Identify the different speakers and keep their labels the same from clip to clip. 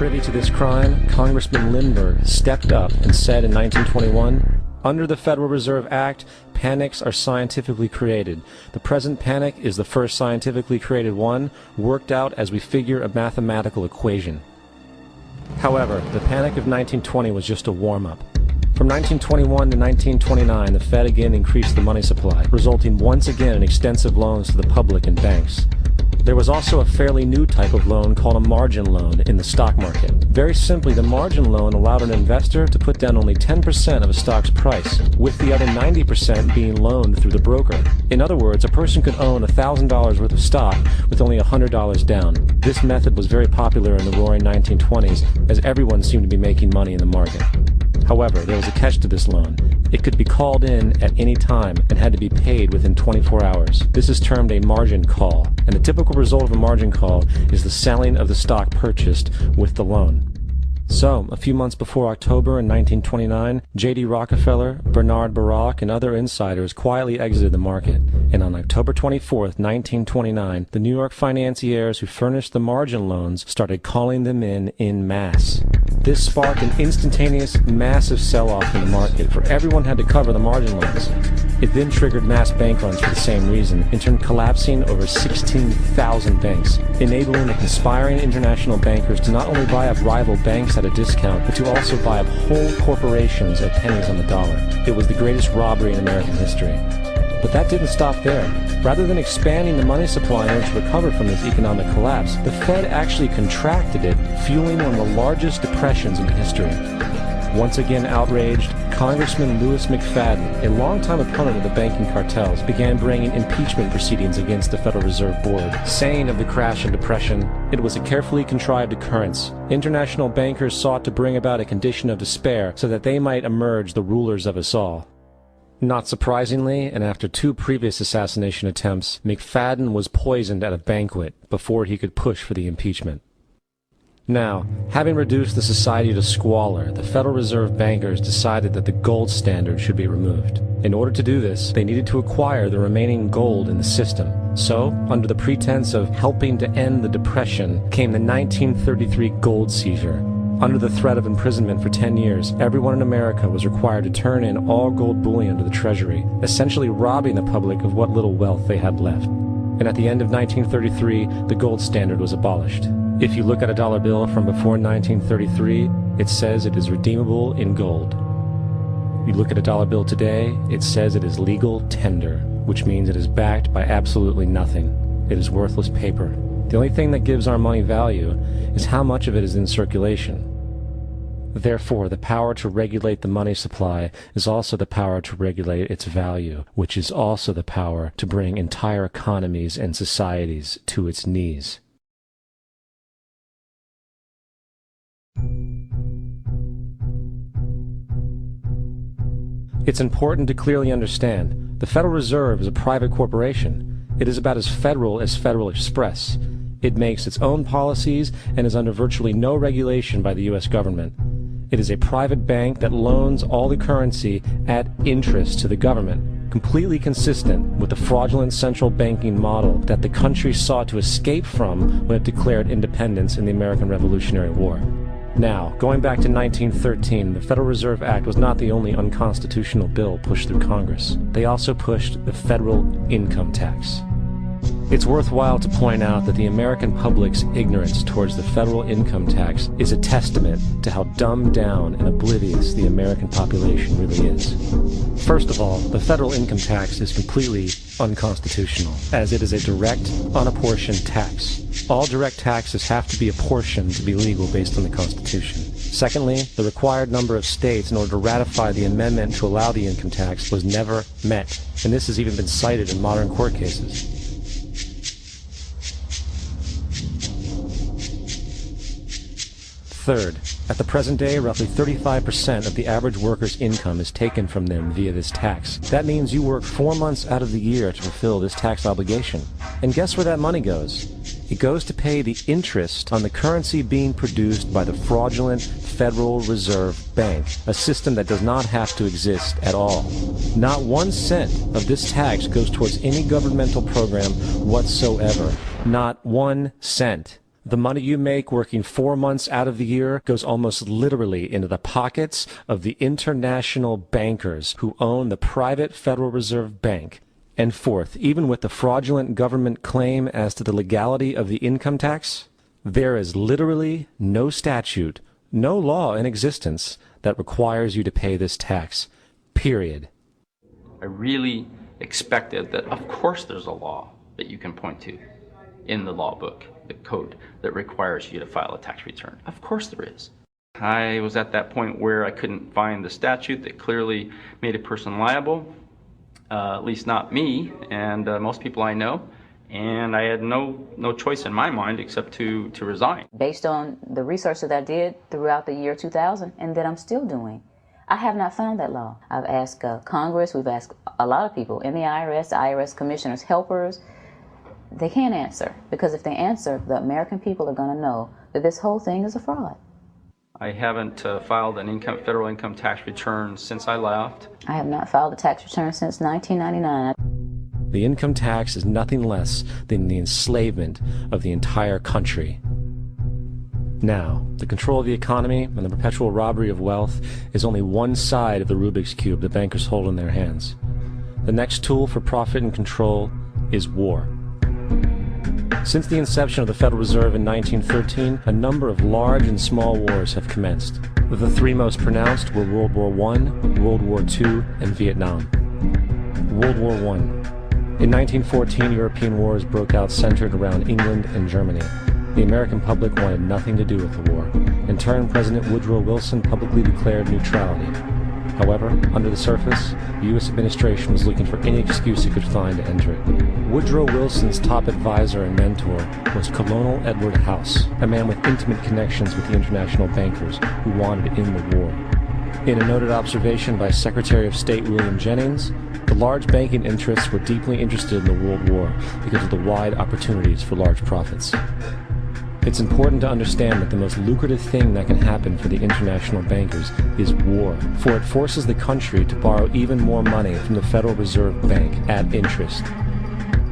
Speaker 1: privy to this crime, Congressman Lindbergh stepped up and said in 1921, "Under the Federal Reserve Act, panics are scientifically created. The present panic is the first scientifically created one, worked out as we figure a mathematical equation." However, the panic of 1920 was just a warm-up. From 1921 to 1929, the Fed again increased the money supply, resulting once again in extensive loans to the public and banks. There was also a fairly new type of loan called a margin loan in the stock market. Very simply, the margin loan allowed an investor to put down only 10% of a stock's price, with the other 90% being loaned through the broker. In other words, a person could own $1,000 worth of stock with only $100 down. This method was very popular in the roaring 1920s, as everyone seemed to be making money in the market. However, there was a catch to this loan. It could be called in at any time and had to be paid within 24 hours. This is termed a margin call, and the typical result of a margin call is the selling of the stock purchased with the loan. So, a few months before October in 1929, J.D. Rockefeller, Bernard Baruch, and other insiders quietly exited the market, and on October 24, 1929, the New York financiers who furnished the margin loans started calling them in masse. This sparked an instantaneous, massive sell-off in the market, for everyone had to cover the margin loans. It then triggered mass bank runs for the same reason, in turn collapsing over 16,000 banks, enabling the conspiring international bankers to not only buy up rival banks at a discount, but to also buy up whole corporations at pennies on the dollar. It was the greatest robbery in American history. But that didn't stop there. Rather than expanding the money supply in order to recover from this economic collapse, the Fed actually contracted it, fueling one of the largest depressions in history. Once again outraged, Congressman Louis McFadden, a longtime opponent of the banking cartels, began bringing impeachment proceedings against the Federal Reserve Board, saying of the crash and depression, "It was a carefully contrived occurrence. International bankers sought to bring about a condition of despair so that they might emerge the rulers of us all." Not surprisingly, and after 2 previous assassination attempts, McFadden was poisoned at a banquet before he could push for the impeachment. Now, having reduced the society to squalor, the Federal Reserve bankers decided that the gold standard should be removed. In order to do this, they needed to acquire the remaining gold in the system. So, under the pretense of helping to end the Depression, came the 1933 gold seizure. Under the threat of imprisonment for 10 years, everyone in America was required to turn in all gold bullion to the Treasury, essentially robbing the public of what little wealth they had left. And at the end of 1933, the gold standard was abolished. If you look at a dollar bill from before 1933, it says it is redeemable in gold. You look at a dollar bill today, it says it is legal tender, which means it is backed by absolutely nothing. It is worthless paper. The only thing that gives our money value is how much of it is in circulation. Therefore, the power to regulate the money supply is also the power to regulate its value, which is also the power to bring entire economies and societies to its knees. It's important to clearly understand, the Federal Reserve is a private corporation. It is about as Federal Express. It makes its own policies and is under virtually no regulation by the U.S. government. It is a private bank that loans all the currency at interest to the government, completely consistent with the fraudulent central banking model that the country sought to escape from when it declared independence in the American Revolutionary War. Now, going back to 1913, the Federal Reserve Act was not the only unconstitutional bill pushed through Congress. They also pushed the federal income tax. It's worthwhile to point out that the American public's ignorance towards the federal income tax is a testament to how dumbed down and oblivious the American population really is. First of all, the federal income tax is completely unconstitutional, as it is a direct, unapportioned tax. All direct taxes have to be apportioned to be legal based on the Constitution. Secondly, the required number of states in order to ratify the amendment to allow the income tax was never met, and this has even been cited in modern court cases. Third, at the present day, roughly 35% of the average worker's income is taken from them via this tax. That means you work 4 months out of the year to fulfill this tax obligation. And guess where that money goes? It goes to pay the interest on the currency being produced by the fraudulent Federal Reserve Bank, a system that does not have to exist at all. Not 1 cent of this tax goes towards any governmental program whatsoever. Not 1 cent. The money you make working 4 months out of the year goes almost literally into the pockets of the international bankers who own the private Federal Reserve Bank. And fourth, even with the fraudulent government claim as to the legality of the income tax, there is literally no statute, no law in existence that requires you to pay this tax. Period.
Speaker 2: I really expected that, of course, there's a law that you can point to in the law book, the code, that requires you to file a tax return. Of course there is. I was at that point where I couldn't find the statute that clearly made a person liable, at least not me and most people I know, and I had no choice in my mind except to resign.
Speaker 3: Based on the research that I did throughout the year 2000 and that I'm still doing, I have not found that law. I've asked Congress, we've asked a lot of people in the IRS commissioners, helpers. They can't answer, because if they answer, the American people are going to know that this whole thing is a fraud.
Speaker 2: I haven't filed an federal income tax return since I left.
Speaker 3: I have not filed a tax return since 1999.
Speaker 1: The income tax is nothing less than the enslavement of the entire country. Now, the control of the economy and the perpetual robbery of wealth is only one side of the Rubik's Cube the bankers hold in their hands. The next tool for profit and control is war. Since the inception of the Federal Reserve in 1913, a number of large and small wars have commenced. The three most pronounced were World War I, World War II, and Vietnam. World War I. In 1914, European wars broke out centered around England and Germany. The American public wanted nothing to do with the war. In turn, President Woodrow Wilson publicly declared neutrality. However, under the surface, the U.S. administration was looking for any excuse it could find to enter it. Woodrow Wilson's top advisor and mentor was Colonel Edward House, a man with intimate connections with the international bankers who wanted to end the war. In a noted observation by Secretary of State William Jennings, the large banking interests were deeply interested in the World War because of the wide opportunities for large profits. It's important to understand that the most lucrative thing that can happen for the international bankers is war, for it forces the country to borrow even more money from the Federal Reserve Bank at interest.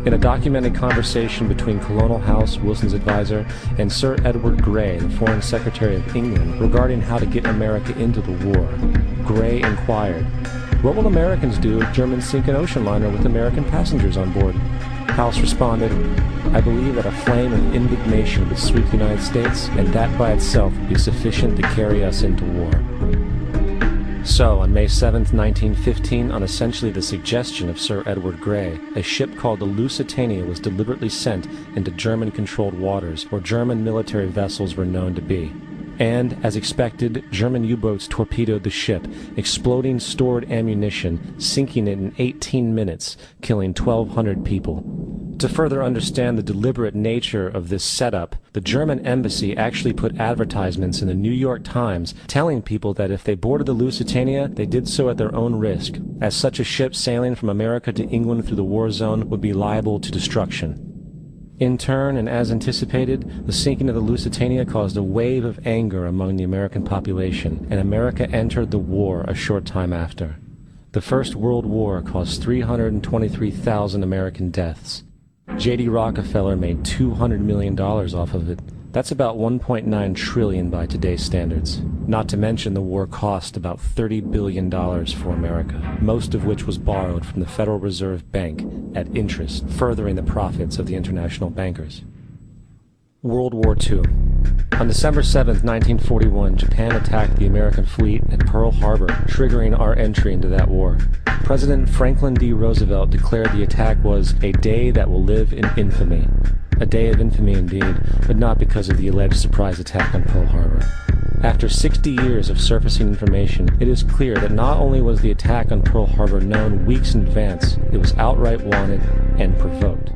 Speaker 1: In a documented conversation between Colonel House, Wilson's advisor, and Sir Edward Grey, the Foreign Secretary of England, regarding how to get America into the war, Grey inquired, "What will Americans do if Germans sink an ocean liner with American passengers on board?" House responded, "I believe that a flame of indignation would sweep the United States, and that by itself would be sufficient to carry us into war." So, on May 7, 1915, on essentially the suggestion of Sir Edward Grey, a ship called the Lusitania was deliberately sent into German-controlled waters, where German military vessels were known to be. And, as expected, German U-boats torpedoed the ship, exploding stored ammunition, sinking it in 18 minutes, killing 1,200 people. To further understand the deliberate nature of this setup, the German embassy actually put advertisements in the New York Times telling people that if they boarded the Lusitania, they did so at their own risk, as such a ship sailing from America to England through the war zone would be liable to destruction. In turn, and as anticipated, the sinking of the Lusitania caused a wave of anger among the American population, and America entered the war a short time after. The First World War caused 323,000 American deaths. J.D. Rockefeller made $200 million off of it. That's about $1.9 trillion by today's standards. Not to mention the war cost about $30 billion for America, most of which was borrowed from the Federal Reserve Bank at interest, furthering the profits of the international bankers. World War II. On December 7, 1941, Japan attacked the American fleet at Pearl Harbor, triggering our entry into that war. President Franklin D. Roosevelt declared the attack was a day that will live in infamy. A day of infamy indeed, but not because of the alleged surprise attack on Pearl Harbor. After 60 years of surfacing information, it is clear that not only was the attack on Pearl Harbor known weeks in advance, it was outright wanted and provoked.